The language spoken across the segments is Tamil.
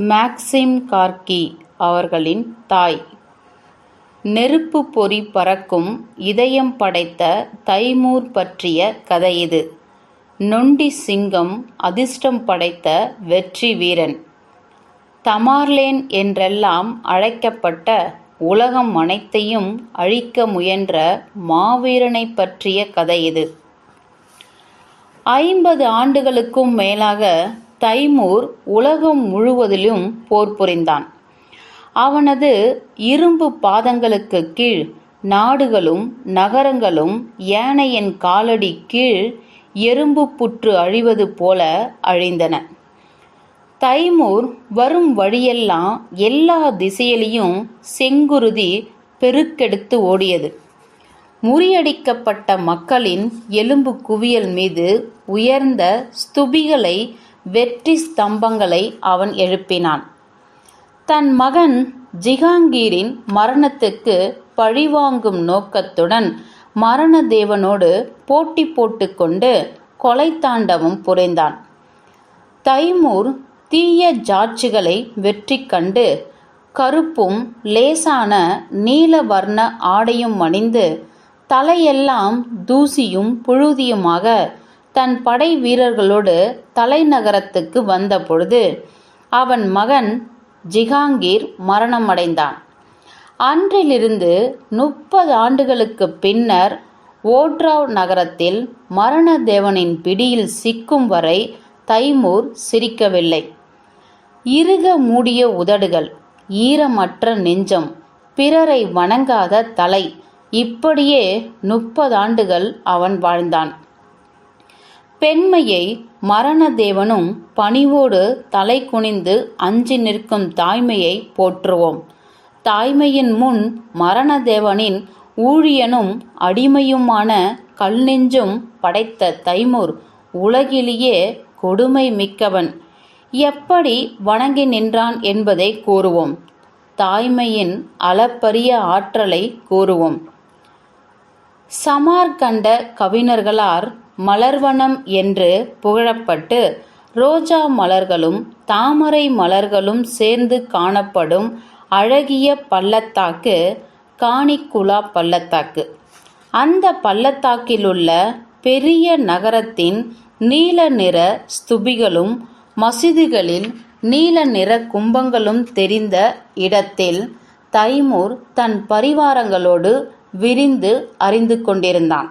மாக்சிம் கார்கி அவர்களின் தாய். நெருப்பு பொறி பறக்கும் இதயம் படைத்த தைமூர் பற்றிய கதை இது. நொண்டி சிங்கம், அதிர்ஷ்டம் படைத்த வெற்றி வீரன். தமார்லேன் என்றெல்லாம் அழைக்கப்பட்ட உலகம் அனைத்தையும் அழிக்க முயன்ற மாவீரனை பற்றிய கதை இது. 50 ஆண்டுகளுக்கும் மேலாக தைமூர் உலகம் முழுவதிலும் போர் புரிந்தான். அவனது இரும்பு பாதங்களுக்கு கீழ் நாடுகளும் நகரங்களும் யானையின் காலடி கீழ் எறும்பு புற்று அழிவது போல அழிந்தன. தைமூர் வரும் வழியெல்லாம் எல்லா திசையிலையும் செங்குருதி பெருக்கெடுத்து ஓடியது. முறியடிக்கப்பட்ட மக்களின் எலும்பு குவியல் மீது உயர்ந்த ஸ்தூபிகளை, வெற்றி ஸ்தம்பங்களை அவன் எழுப்பினான். தன் மகன் ஜிஹாங்கீரின் மரணத்துக்கு பழிவாங்கும் நோக்கத்துடன் மரணதேவனோடு போட்டி போட்டுக்கொண்டு கொலை தாண்டவம் புரிந்தான். தைமூர் தீய ஜாட்சிகளை வெற்றி கண்டு கருப்பும் லேசான நீலவர்ண ஆடையும் அணிந்து தலையெல்லாம் தூசியும் புழுதியுமாக தன் படை வீரர்களோடு தலைநகரத்துக்கு வந்த பொழுது அவன் மகன் ஜிஹாங்கீர் மரணமடைந்தான். அன்றிலிருந்து 30 ஆண்டுகளுக்கு பின்னர் ஓட்ராவ் நகரத்தில் மரணதேவனின் பிடியில் சிக்கும் வரை தைமூர் சிரிக்கவில்லை. இறுக மூடிய உதடுகள், ஈரமற்ற நெஞ்சம், பிறரை வணங்காத தலை, இப்படியே 30 ஆண்டுகள் அவன் வாழ்ந்தான். பெண்மையை மரணதேவனும் பணிவோடு தலை குனிந்து அஞ்சி நிற்கும் தாய்மையை போற்றுவோம். தாய்மையின் முன் மரணதேவனின் ஊழியனும் அடிமையுமான கல்நெஞ்சும் படைத்த தைமூர் உலகிலேயே கொடுமை மிக்கவன். எப்படி வணங்கி நின்றான் என்பதை கூறுவோம். தாய்மையின் அளப்பரிய ஆற்றலை கூறுவோம். சமார்கண்ட கவிஞர்களார் மலர்வனம் என்று புகழப்பட்டு ரோஜா மலர்களும் தாமரை மலர்களும் சேர்ந்து காணப்படும் அழகிய பள்ளத்தாக்கு காணிக்குலா பள்ளத்தாக்கு. அந்த பள்ளத்தாக்கிலுள்ள பெரிய நகரத்தின் நீல நிற ஸ்தூபிகளும் மசீதுகளில் நீல நிற கும்பங்களும் தெரிந்த இடத்தில் தைமூர் தன் பரிவாரங்களோடு விரிந்து அறிந்து கொண்டிருந்தான்.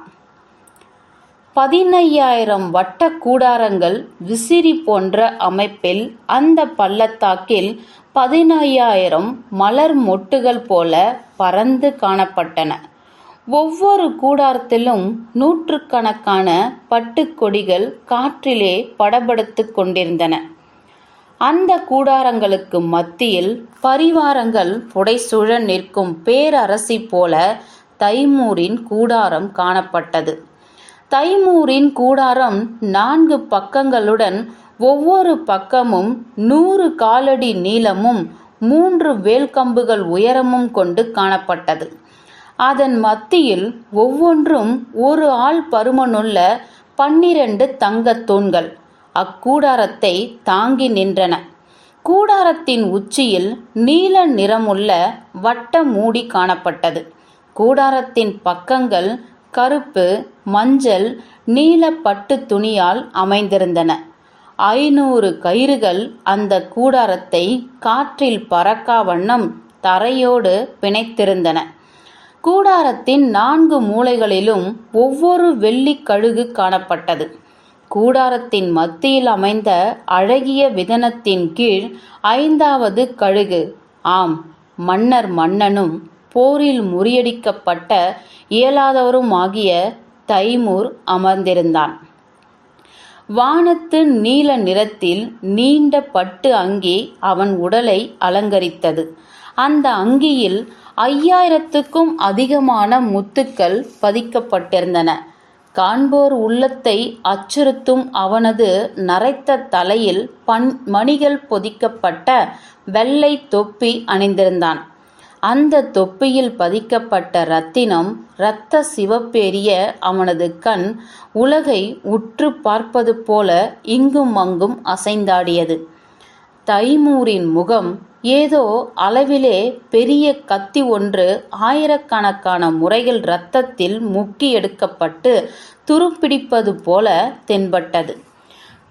15,000 வட்ட கூடாரங்கள் விசிறி போன்ற அமைப்பில் அந்த பள்ளத்தாக்கில் 15,000 மலர் மொட்டுகள் போல பறந்து காணப்பட்டன. ஒவ்வொரு கூடாரத்திலும் நூற்றுக்கணக்கான பட்டுக்கொடிகள் காற்றிலே படபடுத்து கொண்டிருந்தன. அந்த கூடாரங்களுக்கு மத்தியில் பரிவாரங்கள் புடைசூழ நிற்கும் பேரரசி போல தைமூரின் கூடாரம் காணப்பட்டது. தைமூரின் கூடாரம் 4 பக்கங்களுடன் ஒவ்வொரு பக்கமும் 100 காலடி நீளமும் 3 வேல்கம்புகள் உயரமும் கொண்டு காணப்பட்டது. அதன் மத்தியில் ஒவ்வொன்றும் 1 ஆள் பருமனுள்ள 12 தங்கத் தூண்கள் அக்கூடாரத்தை தாங்கி நின்றன. கூடாரத்தின் உச்சியில் நீல நிறமுள்ள வட்ட மூடி காணப்பட்டது. கூடாரத்தின் பக்கங்கள் கருப்பு, மஞ்சள், நீல பட்டு துணியால் அமைந்திருந்தன. 500 கயிறுகள் அந்த கூடாரத்தை காற்றில் பறக்கா வண்ணம் தரையோடு பிணைத்திருந்தன. கூடாரத்தின் 4 மூலைகளிலும் ஒவ்வொரு வெள்ளி கழுகு காணப்பட்டது. கூடாரத்தின் மத்தியில் அமைந்த அழகிய விதனத்தின் கீழ் 5வது கழுகு, ஆம், மன்னனும் போரில் முறியடிக்கப்பட்ட இயலாதவருமாகிய தைமூர் அமர்ந்திருந்தான். வானத்து நீல நிறத்தில் நீண்ட பட்டு அங்கி அவன் உடலை அலங்கரித்தது. அந்த அங்கியில் 5000க்கும் அதிகமான முத்துக்கள் பதிக்கப்பட்டிருந்தன. காண்போர் உள்ளத்தை அச்சுறுத்தும் அவனது நரைத்த தலையில் மணிகள் பொதிக்கப்பட்ட வெள்ளை தொப்பி அணிந்திருந்தான். அந்த தொப்பியில் பதிக்கப்பட்ட இரத்தினம் இரத்த சிவப்பேறிய அவனது கண் உலகை உற்று பார்ப்பது போல இங்கும் அங்கும் அசைந்தாடியது. தைமூரின் முகம் ஏதோ அளவிலே பெரிய கத்தி ஒன்று ஆயிரக்கணக்கான முறைகள் இரத்தத்தில் முக்கி எடுக்கப்பட்டு துருப்பிடிப்பது போல தென்பட்டது.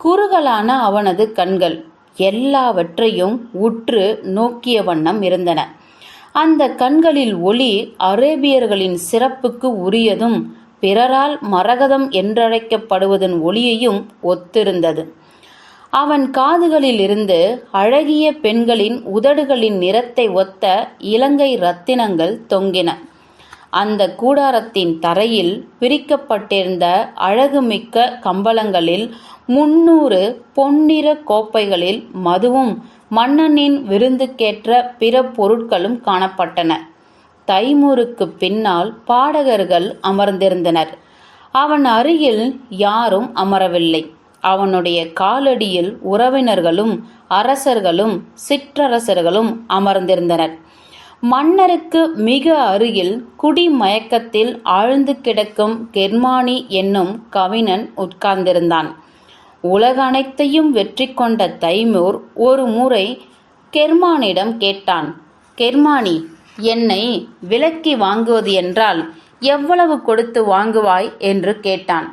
குறுகலான அவனது கண்கள் எல்லாவற்றையும் உற்று நோக்கிய வண்ணம் இருந்தன. அந்த கண்களில் ஒளி அரேபியர்களின் சிறப்புக்கு உரியதும் பிறரால் மரகதம் என்றழைக்கப்படுவதன் ஒளியையும் ஒத்திருந்தது. அவன் காதுகளில் இருந்து அழகிய பெண்களின் உதடுகளின் நிறத்தை ஒத்த இலங்கை இரத்தினங்கள் தொங்கின. அந்த கூடாரத்தின் தரையில் விரிக்கப்பட்டிருந்த அழகுமிக்க கம்பளங்களில் 300 பொன்னிற கோப்பைகளில் மதுவும் மன்னனின் விருந்துக்கேற்ற பிற பொருட்களும் காணப்பட்டன. தைமூருக்கு பின்னால் பாடகர்கள் அமர்ந்திருந்தனர். அவன் அருகில் யாரும் அமரவில்லை. அவனுடைய காலடியில் உறவினர்களும் அரசர்களும் சிற்றரசர்களும் அமர்ந்திருந்தனர். மன்னருக்கு மிக அருகில் குடிமயக்கத்தில் ஆழ்ந்து கிடக்கும் கெர்மானி என்னும் கவிஞன் உட்கார்ந்திருந்தான். உலக அனைத்தையும் வெற்றி கொண்ட தைமூர் ஒரு முறை கெர்மானிடம் கேட்டான். கெர்மானி, என்னை விலக்கி வாங்குவது என்றால் எவ்வளவு கொடுத்து வாங்குவாய் என்று கேட்டான்.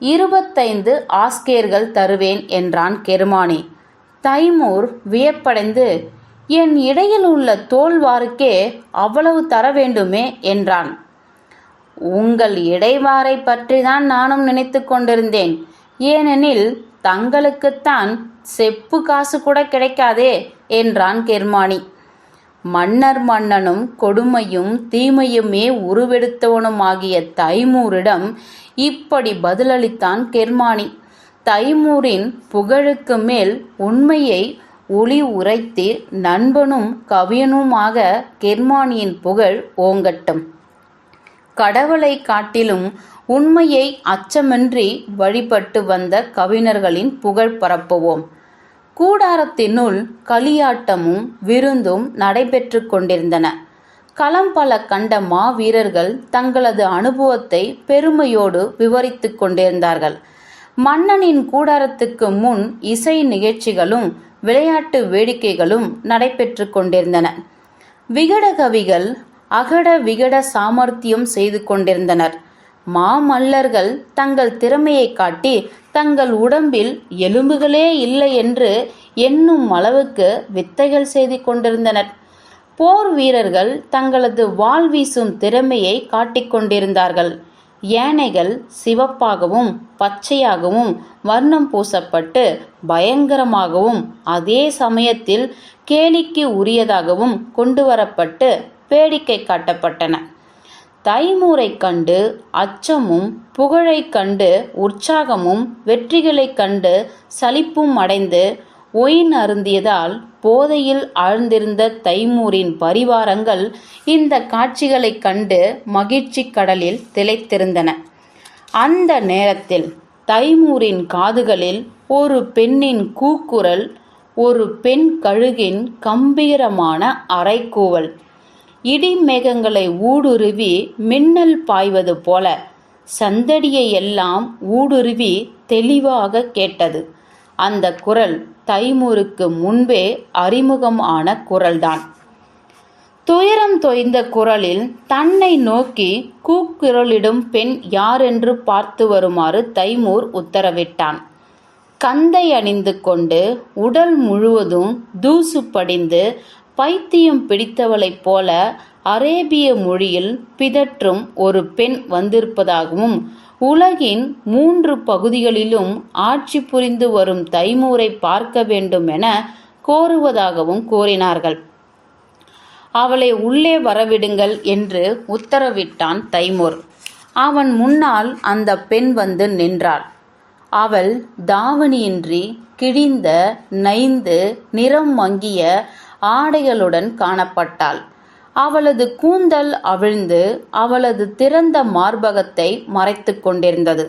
25 ஆஸ்கேர்கள் தருவேன் என்றான் கெர்மானி. தைமூர் வியப்படைந்து, என் இடையில் உள்ள தோல்வாருக்கே அவ்வளவு தர வேண்டுமே என்றான். உங்கள் இடைவாரை பற்றிதான் நானும் நினைத்து கொண்டிருந்தேன். ஏனெனில் தங்களுக்குத்தான் செப்பு காசு கூட கிடைக்காதே என்றான் கெர்மானி. மன்னனும் கொடுமையும் தீமையுமே உருவெடுத்தவனுமாகிய தைமூரிடம் இப்படி பதிலளித்தான் கெர்மானி. தைமூரின் புகழுக்கு மேல் உண்மையை ஒளி உரைத்து நண்பனும் கவியனுமாக கெர்மானியின் புகழ் ஓங்கட்டும். கடவுளை காட்டிலும் உண்மையை அச்சமின்றி வழிபட்டு வந்த கவிஞர்களின் புகழ் பரப்புவோம். கூடாரத்தினுள் களியாட்டமும் விருந்தும் நடைபெற்று கொண்டிருந்தன. களம் பல கண்ட மாவீரர்கள் தங்களது அனுபவத்தை பெருமையோடு விவரித்து கொண்டிருந்தார்கள். மன்னனின் கூடாரத்துக்கு முன் இசை நிகழ்ச்சிகளும் விளையாட்டு வேடிக்கைகளும் நடைபெற்று கொண்டிருந்தன. விகட கவிகள் அகட விகட சாமர்த்தியம் செய்து கொண்டிருந்தனர். மாமல்லர்கள் தங்கள் திறமையை காட்டி தங்கள் உடம்பில் எலும்புகளே இல்லை என்று எண்ணும் அளவுக்கு வித்தைகள் செய்து கொண்டிருந்தனர். போர் வீரர்கள் தங்களது வாள் வீசும் திறமையை காட்டிக்கொண்டிருந்தார்கள். யானைகள் சிவப்பாகவும் பச்சையாகவும் வர்ணம் பூசப்பட்டு பயங்கரமாகவும் அதே சமயத்தில் கேலிக்கு உரியதாகவும் கொண்டு வரப்பட்டு வேடிக்கை காட்டப்பட்டன. தைமூரை கண்டு அச்சமும் புகழைக் கண்டு உற்சாகமும் வெற்றிகளைக் கண்டு சலிப்பும் அடைந்து ஒயின் அருந்தியதால் போதையில் ஆழ்ந்திருந்த தைமூரின் பரிவாரங்கள் இந்த காட்சிகளைக் கண்டு மகிழ்ச்சி கடலில் திளைத்திருந்தன. அந்த நேரத்தில் தைமூரின் காதுகளில் ஒரு பெண்ணின் கூக்குரல், ஒரு பெண் கழுகின் கம்பீரமான அறைகூவல், இடி மேகங்களை ஊடுருவி மின்னல் பாய்வது போல சந்தடியை எல்லாம் ஊடுருவி தெளிவாக கேட்டது. அந்த குரல் தைமூருக்கு முன்பே அறிமுகம் ஆன குரல்தான். துயரம் தோய்ந்த குரலில் தன்னை நோக்கி கூக்குரலிடும் பெண் யாரென்று பார்த்து வருமாறு தைமூர் உத்தரவிட்டான். கந்தை அணிந்து கொண்டு உடல் முழுவதும் தூசு படிந்து பைத்தியம் பிடித்தவளைப் போல அரேபிய மொழியில் பிதற்றும் ஒரு பெண் வந்திருப்பதாகவும் உலகின் 3 பகுதிகளிலும் ஆட்சி புரிந்து வரும் தைமூரை பார்க்க வேண்டும் என கோருவதாகவும் கூறினார்கள். அவளை உள்ளே வரவிடுங்கள் என்று உத்தரவிட்டான் தைமூர். அவன் முன்னால் அந்த பெண் வந்து நின்றாள். அவள் தாவணியின்றி கிழிந்த நைந்து நிறம் மங்கிய ஆடைகளுடன் காணப்பட்டாள். அவளது கூந்தல் அவிழ்ந்து அவளது திறந்த மார்பகத்தை மறைத்து கொண்டிருந்தது.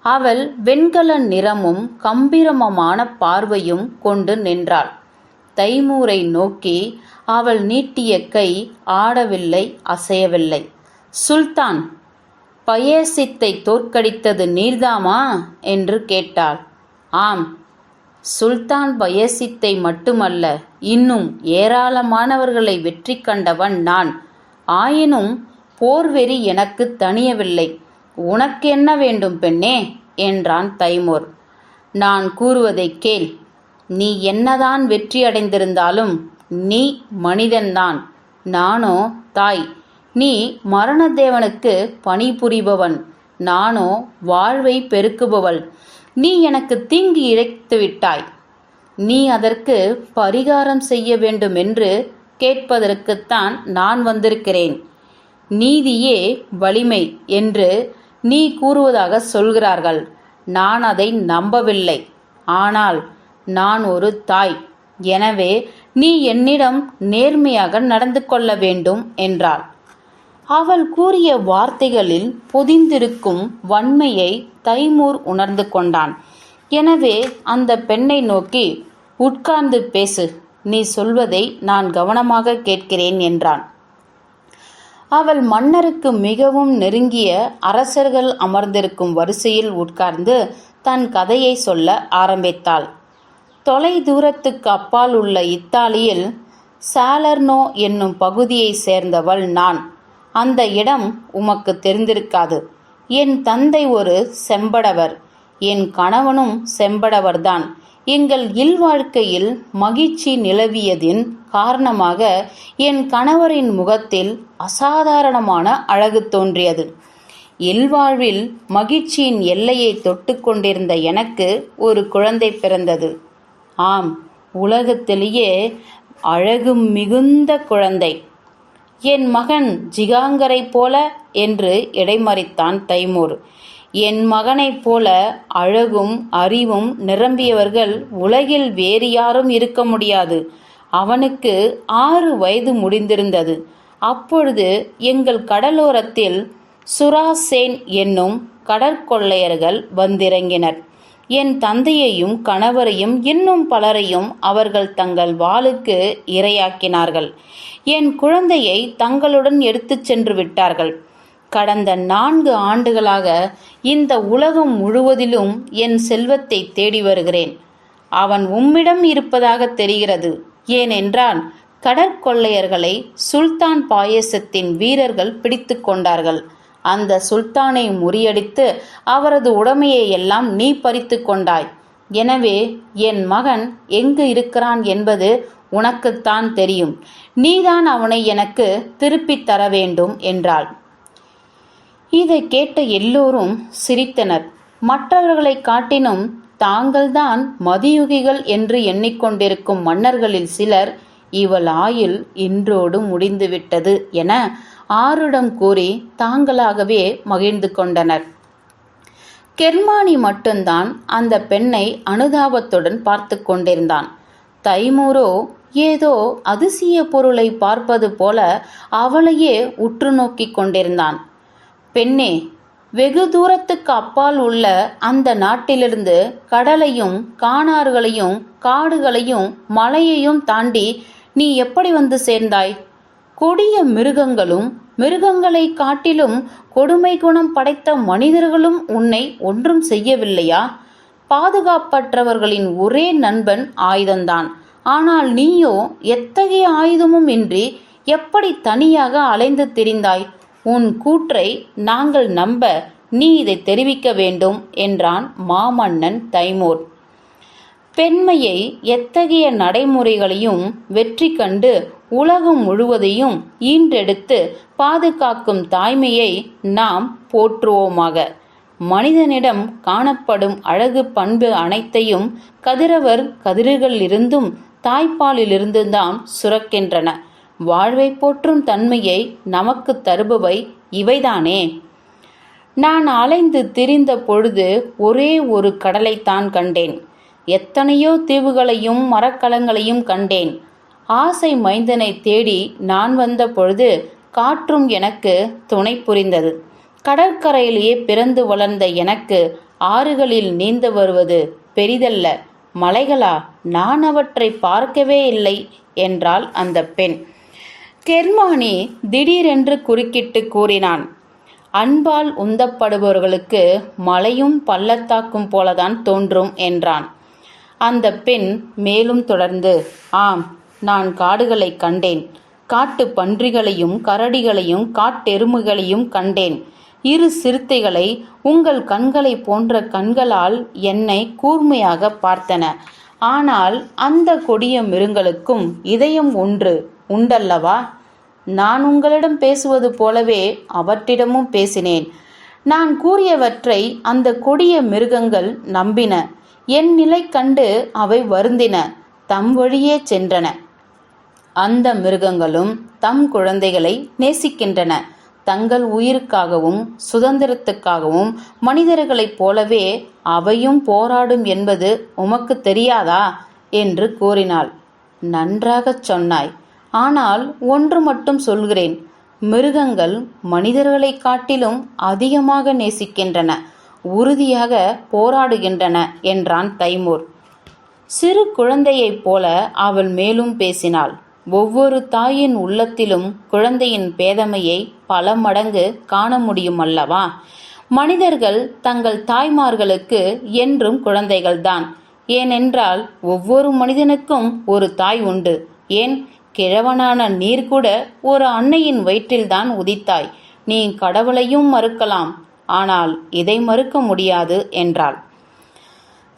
அவள் வெண்கல நிறமும் கம்பீரமான பார்வையும் கொண்டு நின்றாள். தைமூரை நோக்கி அவள் நீட்டிய கை ஆடவில்லை, அசையவில்லை. சுல்தான், பயேசித்தை தோற்கடித்தது நீர்தாமா என்று கேட்டாள். ஆம். சுல்தான் பயசித்தை மட்டுமல்ல, இன்னும் ஏராளமானவர்களை வெற்றி கண்டவன் நான். ஆயினும் போர்வெறி எனக்கு தணியவில்லை. உனக்கு என்ன வேண்டும் பெண்ணே என்றான் தைமூர். நான் கூறுவதைக் கேள். நீ என்னதான் வெற்றி அடைந்திருந்தாலும் நீ மனிதன்தான். நானோ தாய். நீ மரணதேவனுக்கு பணிபுரிபவன். நானோ வாழ்வை பெருக்குபவள். நீ எனக்கு தீங்கு இழைத்து விட்டாய். நீ அதற்கு பரிகாரம் செய்ய வேண்டுமென்று கேட்பதற்குத்தான் நான் வந்திருக்கிறேன். நீதியே வலிமை என்று நீ கூறுவதாக சொல்கிறார்கள். நான் அதை நம்பவில்லை. ஆனால் நான் ஒரு தாய். எனவே நீ என்னிடம் நேர்மையாக நடந்து கொள்ள வேண்டும் என்றாள். அவள் கூறிய வார்த்தைகளில் பொதிந்திருக்கும் வன்மையை தைமூர் உணர்ந்து கொண்டான். எனவே அந்த பெண்ணை நோக்கி, உட்கார்ந்து பேசு, நீ சொல்வதை நான் கவனமாக கேட்கிறேன் என்றான். அவள் மன்னருக்கு மிகவும் நெருங்கிய அரசர்கள் அமர்ந்திருக்கும் வரிசையில் உட்கார்ந்து தன் கதையை சொல்ல ஆரம்பித்தாள். தொலை தூரத்துக்கு அப்பால் உள்ள இத்தாலியில் சாலர்னோ என்னும் பகுதியை சேர்ந்தவள் நான். அந்த இடம் உமக்கு தெரிந்திருக்காது. என் தந்தை ஒரு செம்படவர். என் கணவனும் செம்படவர்தான். எங்கள் இல்வாழ்க்கையில் மகிழ்ச்சி நிலவியதின் காரணமாக என் கணவரின் முகத்தில் அசாதாரணமான அழகு தோன்றியது. இல்வாழ்வில் மகிழ்ச்சியின் எல்லையை தொட்டு கொண்டிருந்த எனக்கு ஒரு குழந்தை பிறந்தது. ஆம், உலகத்திலேயே அழகு மிகுந்த குழந்தை. என் மகன் ஜிகாங்கரை போல என்று இடைமறித்தான் தைமூர். என் மகனைப் போல அழகும் அறிவும் நிரம்பியவர்கள் உலகில் வேறு யாரும் இருக்க முடியாது. அவனுக்கு 6 வயது முடிந்திருந்தது. அப்பொழுது எங்கள் கடலோரத்தில் சுராசேன் என்னும் கடற்கொள்ளையர்கள் வந்திறங்கினர். என் தந்தையையும் கணவரையும் இன்னும் பலரையும் அவர்கள் தங்கள் வாளுக்கு இரையாக்கினார்கள். என் குழந்தையை தங்களுடன் எடுத்துச் சென்று விட்டார்கள். கடந்த 4 ஆண்டுகளாக இந்த உலகம் முழுவதிலும் என் செல்வத்தை தேடி வருகிறேன். அவன் உம்மிடம் இருப்பதாக தெரிகிறது. ஏனென்றால் கடற்கொள்ளையர்களை சுல்தான் பாயசத்தின் வீரர்கள் பிடித்து கொண்டார்கள். அந்த சுல்தானை முறியடித்து அவரது உடைமையை எல்லாம் நீ பறித்து கொண்டாய். எனவே என் மகன் எங்கு இருக்கிறான் என்பது உனக்குத்தான் தெரியும். நீதான் அவனை எனக்கு திருப்பித் தர வேண்டும் என்றாள். இதை கேட்ட எல்லோரும் சிரித்தனர். மற்றவர்களை காட்டினும் தாங்கள்தான் மதியுகிகள் என்று எண்ணிக்கொண்டிருக்கும் மன்னர்களில் சிலர், இவள் ஆயுள் இன்றோடு முடிந்துவிட்டது என ஆருடம் கூறி தாங்களாகவே மகிழ்ந்து கொண்டனர். கெர்மானி மட்டும்தான் அந்த பெண்ணை அனுதாபத்துடன் பார்த்து கொண்டிருந்தான். தைமூரோ ஏதோ அதிசய பொருளை பார்ப்பது போல அவளையே உற்று நோக்கி கொண்டிருந்தான். பெண்ணே, வெகு தூரத்துக்கு அப்பால் உள்ள அந்த நாட்டிலிருந்து கடலையும் காணார்களையும் காடுகளையும் மலையையும் தாண்டி நீ எப்படி வந்து சேர்ந்தாய்? கொடிய மிருகங்களும் மிருகங்களை காட்டிலும் கொடுமை குணம் படைத்த மனிதர்களும் உன்னை ஒன்றும் செய்யவில்லையா? பாதுகாப்பற்றவர்களின் ஒரே நண்பன் ஆயுதம்தான். ஆனால் நீயோ எத்தகைய ஆயுதமும் இன்றி எப்படி தனியாக அலைந்து திரிந்தாய்? உன் கூற்றை நாங்கள் நம்ப நீ இதை தெரிவிக்க வேண்டும் என்றான் மாமன்னன் தைமூர். பெண்மையை எத்தகைய நடைமுறைகளையும் வெற்றி கண்டு உலகம் முழுவதையும் ஈன்றெடுத்து பாதுகாக்கும் தாய்மையை நாம் போற்றுவோமாக. மனிதனிடம் காணப்படும் அழகு பண்பு அனைத்தையும் கதிரவர் கதிர்களிலிருந்தும் தாய்ப்பாலிலிருந்துதான் சுரக்கின்றன. வாழ்வை போற்றும் தன்மையை நமக்கு தருபவை இவைதானே. நான் அலைந்து திரிந்த பொழுது ஒரே ஒரு கடலைத்தான் கண்டேன். எத்தனையோ தீவுகளையும் மரக்கலங்களையும் கண்டேன். ஆசை மைந்தனை தேடி நான் வந்த பொழுது காற்றும் எனக்கு துணை புரிந்தது. கடற்கரையிலேயே பிறந்து வளர்ந்த எனக்கு ஆறுகளில் நீந்த வருவது பெரிதல்ல. மலைகளா, நான் அவற்றை பார்க்கவே இல்லை என்றாள் அந்த பெண். கெர்மானி திடீரென்று குறுக்கிட்டு கூறினான். அன்பால் உந்தப்படுபவர்களுக்கு மலையும் பள்ளத்தாக்கும் போலதான் தோன்றும் என்றான். அந்த பெண் மேலும் தொடர்ந்து, ஆம், நான் காடுகளை கண்டேன். காட்டு பன்றிகளையும் கரடிகளையும் காட்டெருமைகளையும் கண்டேன். 2 சிறுத்தைகளை உங்கள் கண்களை போன்ற கண்களால் என்னை கூர்மையாக பார்த்தன. ஆனால் அந்த கொடிய மிருகங்களுக்கும் இதயம் ஒன்று உண்டல்லவா? நான் உங்களிடம் பேசுவது போலவே அவற்றிடமும் பேசினேன். நான் கூறியவற்றை அந்த கொடிய மிருகங்கள் நம்பின. என் நிலை கண்டு அவை வருந்தின, தம் வழியே சென்றன. அந்த மிருகங்களும் தம் குழந்தைகளை நேசிக்கின்றன. தங்கள் உயிருக்காகவும் சுதந்திரத்துக்காகவும் மனிதர்களைப் போலவே அவையும் போராடும் என்பது உமக்கு தெரியாதா என்று கூறினாள். நன்றாகச் சொன்னாய். ஆனால் ஒன்று மட்டும் சொல்கிறேன், மிருகங்கள் மனிதர்களை காட்டிலும் அதிகமாக நேசிக்கின்றன, உறுதியாக போராடுகின்றன என்றான் தைமூர். சிறு குழந்தையைப் போல அவள் மேலும் பேசினாள். ஒவ்வொரு தாயின் உள்ளத்திலும் குழந்தையின் பேதமையை பல மடங்கு காண முடியும் அல்லவா? மனிதர்கள் தங்கள் தாய்மார்களுக்கு என்றும் குழந்தைகள்தான். ஏனென்றால் ஒவ்வொரு மனிதனுக்கும் ஒரு தாய் உண்டு. ஏன், கிழவனான நீர் கூட ஒரு அன்னையின் வயிற்றில்தான் உதித்தாய். நீ கடவுளையும் மறுக்கலாம், ஆனால் இதை மறுக்க முடியாது என்றாள்.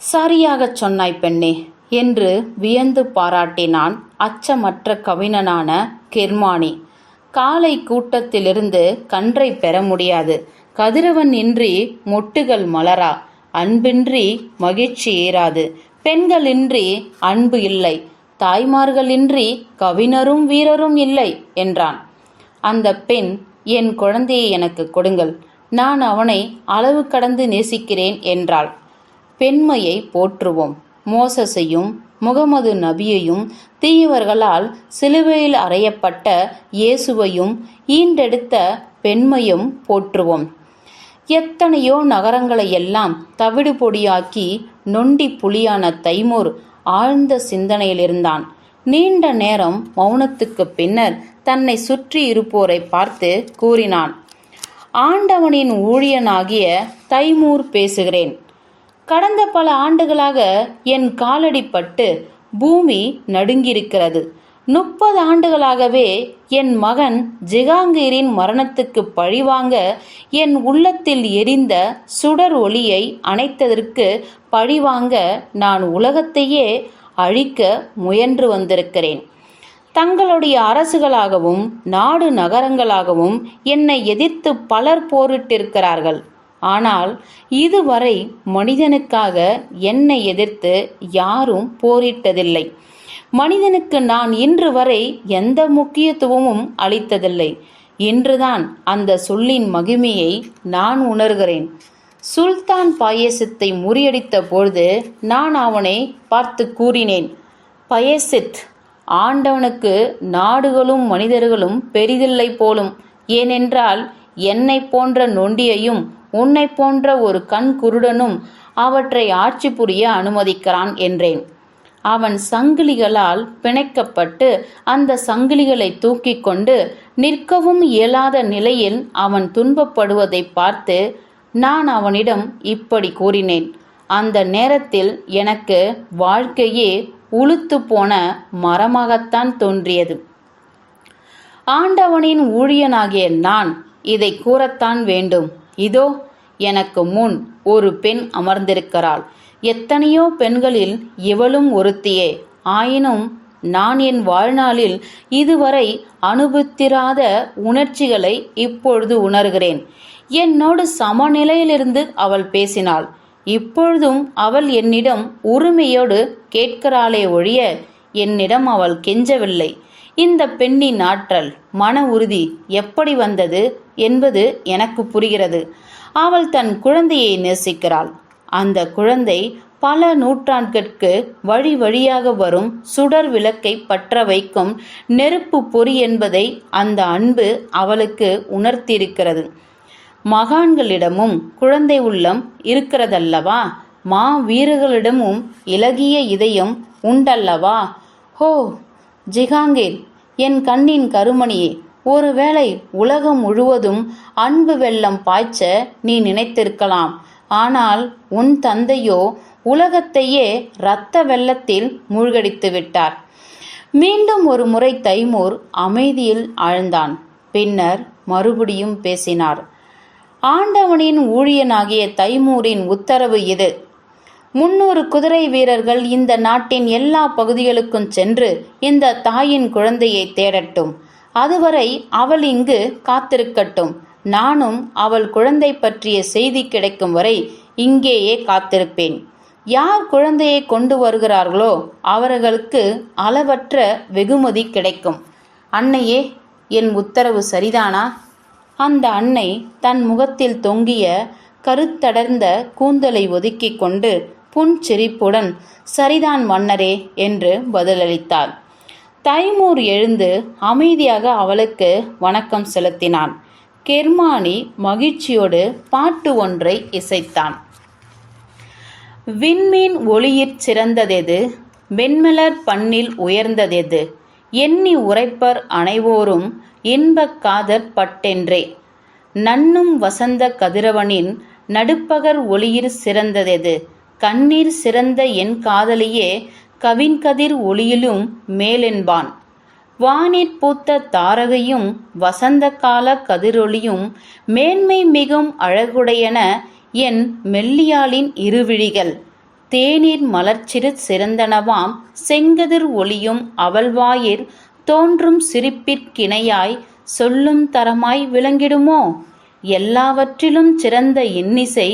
சரியாகச் சொன்னாய் பெண்ணே என்று வியந்து பாராட்டினான் அச்சமற்ற கவிஞனான கெர்மானி. காளை கூட்டத்திலிருந்து கன்றை பெற முடியாது. கதிரவன் இன்றி மொட்டுகள் மலரா. அன்பின்றி மகிழ்ச்சி ஏறாது. பெண்களின்றி அன்பு இல்லை. தாய்மார்களின்றி கவிஞரும் வீரரும் இல்லை என்றான். அந்த பெண், என் குழந்தையை எனக்கு கொடுங்கள், நான் அவனை அளவு கடந்து நேசிக்கிறேன் என்றாள். பெண்மையை போற்றுவோம். மோசஸையும் முகமது நபியையும் தீயவர்களால் சிலுவையில் அறையப்பட்ட இயேசுவையும் ஈண்டெடுத்த பெண்மையும் போற்றுவோம். எத்தனையோ நகரங்களையெல்லாம் தவிடு பொடியாக்கி நொண்டி புலியான தைமூர் ஆழ்ந்த சிந்தனையில் இருந்தான். நீண்ட நேரம் மௌனத்துக்கு பின்னர் தன்னை சுற்றி இருப்போரை பார்த்து கூறினான். ஆண்டவனின் ஊழியனாகிய தைமூர் பேசுகிறேன். கடந்த பல ஆண்டுகளாக என் காலடிப்பட்டு பூமி நடுங்கியிருக்கிறது. 30 ஆண்டுகளாகவே என் மகன் ஜிகாங்கீரின் மரணத்துக்கு பழிவாங்க என் உள்ளத்தில் எரிந்த சுடர் ஒளியை அணைத்ததற்கு பழிவாங்க நான் உலகத்தையே அழிக்க முயன்று வந்திருக்கிறேன். தங்களுடைய அரசுகளாகவும் நாடு நகரங்களாகவும் என்னை எதிர்த்து பலர் போரிட்டிருக்கிறார்கள். ஆனால் இதுவரை மனிதனுக்காக என்னை எதிர்த்து யாரும் போரிட்டதில்லை. மனிதனுக்கு நான் இன்று வரை எந்த முக்கியத்துவமும் அளித்ததில்லை. இன்றுதான் அந்த சொல்லின் மகிமையை நான் உணர்கிறேன். சுல்தான் பாயசத்தை முறியடித்த பொழுது நான் அவனை பார்த்து கூறினேன், பயசித், ஆண்டவனுக்கு நாடுகளும் மனிதர்களும் பெரிதில்லை போலும். ஏனென்றால் என்னை போன்ற நொண்டியையும் உன்னை போன்ற ஒரு கண் குருடனும் அவற்றை ஆட்சி புரிய அனுமதிக்கிறான் என்றேன். அவன் சங்கிலிகளால் பிணைக்கப்பட்டு அந்த சங்கிலிகளை தூக்கி கொண்டு நிற்கவும் இயலாத நிலையில் அவன் துன்பப்படுவதை பார்த்து நான் அவனிடம் இப்படி கூறினேன். அந்த நேரத்தில் எனக்கு வாழ்க்கையே உளுத்து போன மரமாகத்தான் தோன்றியது. ஆண்டவனின் ஊழியனாகிய நான் இதை கூறத்தான் வேண்டும். இதோ எனக்கு முன் ஒரு பெண் அமர்ந்திருக்கிறாள். எத்தனையோ பெண்களில் இவளும் ஒருத்தியே. ஆயினும் நான் என் வாழ்நாளில் இதுவரை அனுபவித்திராத உணர்ச்சிகளை இப்பொழுது உணர்கிறேன். என்னோடு சமநிலையிலிருந்து அவள் பேசினாள். இப்பொழுதும் அவள் என்னிடம் உரிமையோடு கேட்கிறாளே ஒழிய என்னிடம் அவள் கெஞ்சவில்லை. இந்த பெண்ணின் ஆற்றல், மன உறுதி எப்படி வந்தது என்பது எனக்கு புரிகிறது. அவள் தன் குழந்தையை நேசிக்கிறாள். அந்த குழந்தை பல நூற்றாண்டிற்கு வழி வழியாக வரும் சுடர் விளக்கை பற்ற வைக்கும் நெருப்பு பொறி என்பதை அந்த அன்பு அவளுக்கு உணர்த்தியிருக்கிறது. மகான்களிடமும் குழந்தை உள்ளம் இருக்கிறதல்லவா? மா வீரர்களிடமும் இலகிய இதயம் உண்டல்லவா? ஹோ ஜிகாங்கீர், என் கண்ணின் கருமணியே, ஒருவேளை உலகம் முழுவதும் அன்பு வெள்ளம் பாய்ச்ச நீ நினைத்திருக்கலாம். ஆனால் உன் தந்தையோ உலகத்தையே இரத்த வெள்ளத்தில் மூழ்கடித்து விட்டார். மீண்டும் ஒரு முறை தைமூர் அமைதியில் ஆழ்ந்தான். பின்னர் மறுபடியும் பேசினார். ஆண்டவனின் ஊழியனாகிய தைமூரின் உத்தரவு இது. 300 குதிரை வீரர்கள் இந்த நாட்டின் எல்லா பகுதிகளுக்கும் சென்று இந்த தாயின் குழந்தையை தேடட்டும். அதுவரை அவள் இங்கு காத்திருக்கட்டும். நானும் அவள் குழந்தை பற்றிய செய்தி கிடைக்கும் வரை இங்கேயே காத்திருப்பேன். யார் குழந்தையை கொண்டு வருகிறார்களோ அவர்களுக்கு அளவற்ற வெகுமதி கிடைக்கும். அன்னையே, என் உத்தரவு சரிதானா? அந்த அன்னை தன் முகத்தில் தொங்கிய கருத்தடர்ந்த கூந்தலை ஒதுக்கிக் கொண்டு புன்சிரிப்புடன் சரிதான் மன்னரே என்று பதிலளித்தாள். தைமூர் எழுந்து அமைதியாக அவளுக்கு வணக்கம் செலுத்தினான். கெர்மானி மகிழ்ச்சியோடு பாட்டு ஒன்றை இசைத்தான். விண்மீன் ஒளியிற் சிறந்ததெது, வெண்மலர் பண்ணில் உயர்ந்ததெது, எண்ணி உரைப்பர் அனைவோரும் இன்பக் காதற் பட்டென்றே. நன்னும் வசந்த கதிரவனின் நடுப்பகர் ஒளியிற் சிறந்ததெது, கண்ணீர் சிறந்த என் காதலியே கவின்கதிர் ஒளியிலும் மேலென்பான். வானிற் பூத்த தாரகையும் வசந்த கால கதிரொளியும் மேன்மை மிகும் அழகுடையன என் மெல்லியாளின் இருவிழிகள். தேநீர் மலர்ச்சிறு சிறந்தனவாம் செங்கதிர் ஒளியும் அவள்வாயிற் தோன்றும் சிரிப்பிற்கிணையாய் சொல்லும் தரமாய் விளங்கிடுமோ? எல்லாவற்றிலும் சிறந்த இன்னிசை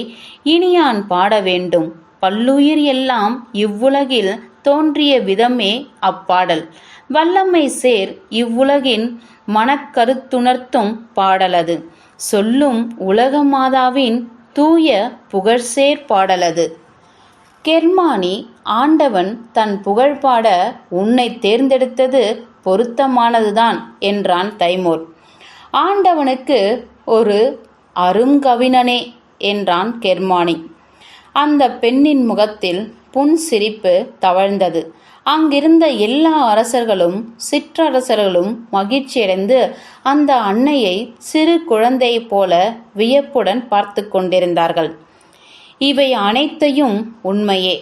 இனியான் பாட வேண்டும். பல்லுயிர் எல்லாம் இவ்வுலகில் தோன்றிய விதமே அப்பாடல். வல்லமை சேர் இவ்வுலகின் மனக்கருத்துணர்த்தும் பாடலது. சொல்லும் உலக மாதாவின் தூய புகழ்சேர் பாடலது. கெர்மானி, ஆண்டவன் தன் புகழ் பாட உன்னை தேர்ந்தெடுத்தது பொருத்தமானதுதான் என்றான் தைமூர். ஆண்டவனுக்கு ஒரு அருங்கவினனே என்றான் கெர்மானி. அந்த பெண்ணின் முகத்தில் புன்சிரிப்பு தவழ்ந்தது. அங்கிருந்த எல்லா அரசர்களும் சிற்றரசர்களும் மகிழ்ச்சியடைந்து அந்த அன்னையை சிறு குழந்தையைப் போல வியப்புடன் பார்த்து கொண்டிருந்தார்கள். இவை அனைத்தையும் உண்மையே.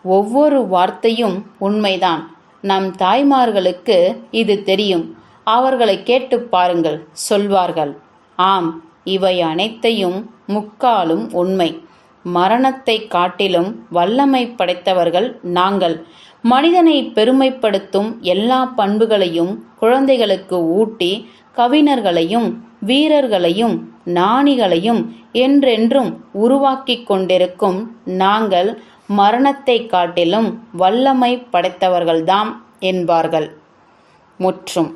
ஒவ்வொரு வார்த்தையும் உண்மைதான். நம் தாய்மார்களுக்கு இது தெரியும். அவர்களை கேட்டு பாருங்கள், சொல்வார்கள். ஆம், இவை அனைத்தையும் முக்காலும் உண்மை. மரணத்தை காட்டிலும் வல்லமை படைத்தவர்கள் நாங்கள். மனிதனை பெருமைப்படுத்தும் எல்லா பண்புகளையும் குழந்தைகளுக்கு ஊட்டி கவிஞர்களையும் வீரர்களையும் ஞானிகளையும் என்றென்றும் உருவாக்கி கொண்டிருக்கும் நாங்கள் மரணத்தை காட்டிலும் வல்லமை படைத்தவர்கள்தாம் என்பார்கள். முற்றும்.